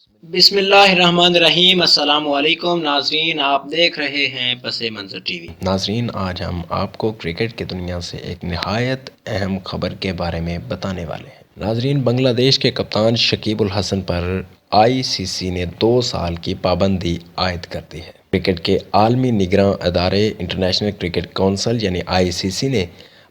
بسم اللہ الرحمن الرحیم۔ السلام علیکم ناظرین، آپ دیکھ رہے ہیں پس منظر ٹی وی۔ ناظرین، آج ہم آپ کو کرکٹ کی دنیا سے ایک نہایت اہم خبر کے بارے میں بتانے والے ہیں۔ ناظرین، بنگلہ دیش کے کپتان شکیب الحسن پر ICC نے 2 سال کی پابندی عائد کر دی ہے۔ کرکٹ کے عالمی نگراں ادارے انٹرنیشنل کرکٹ کونسل یعنی ICC نے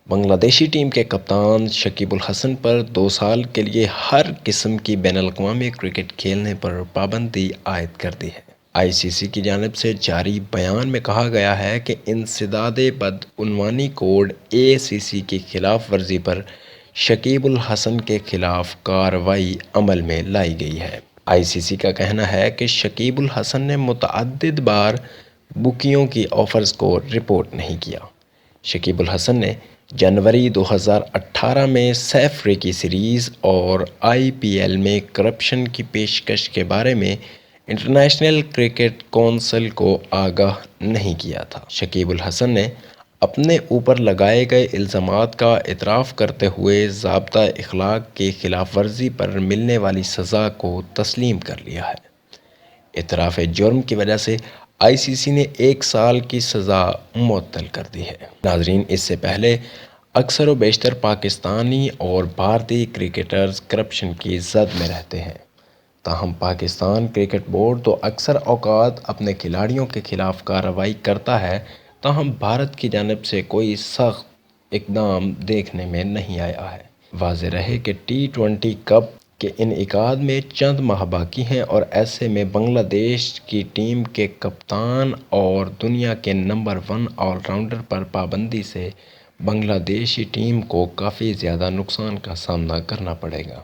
بنگلہ دیشی ٹیم کے کپتان شکیب الحسن پر 2 سال کے لیے ہر قسم کی بین الاقوامی کرکٹ کھیلنے پر پابندی عائد کر دی ہے۔ ICC کی جانب سے جاری بیان میں کہا گیا ہے کہ انسداد بدعنوانی کوڈ ACC کی خلاف ورزی پر شکیب الحسن کے خلاف کارروائی عمل میں لائی گئی ہے۔ ICC کا کہنا ہے کہ شکیب الحسن نے متعدد بار بکیوں کی آفرز کو رپورٹ نہیں کیا۔ شکیب الحسن نے جنوری 2018 میں سہ افریقی سیریز اور IPL میں کرپشن کی پیشکش کے بارے میں انٹرنیشنل کرکٹ کونسل کو آگاہ نہیں کیا تھا۔ شکیب الحسن نے اپنے اوپر لگائے گئے الزامات کا اعتراف کرتے ہوئے ضابطۂ اخلاق کی خلاف ورزی پر ملنے والی سزا کو تسلیم کر لیا ہے۔ اعتراف جرم کی وجہ سے ICC نے 1 سال کی سزا معطل کر دی ہے۔ ناظرین، اس سے پہلے اکثر و بیشتر پاکستانی اور بھارتی کرکٹرز کرپشن کی زد میں رہتے ہیں، تاہم پاکستان کرکٹ بورڈ تو اکثر اوقات اپنے کھلاڑیوں کے خلاف کارروائی کرتا ہے، تاہم بھارت کی جانب سے کوئی سخت اقدام دیکھنے میں نہیں آیا ہے۔ واضح رہے کہ T20 کپ کے انعقاد میں چند ماہ باقی ہیں اور ایسے میں بنگلہ دیش کی ٹیم کے کپتان اور دنیا کے نمبر 1 آل راؤنڈر پر پابندی سے بنگلہ دیشی ٹیم کو کافی زیادہ نقصان کا سامنا کرنا پڑے گا۔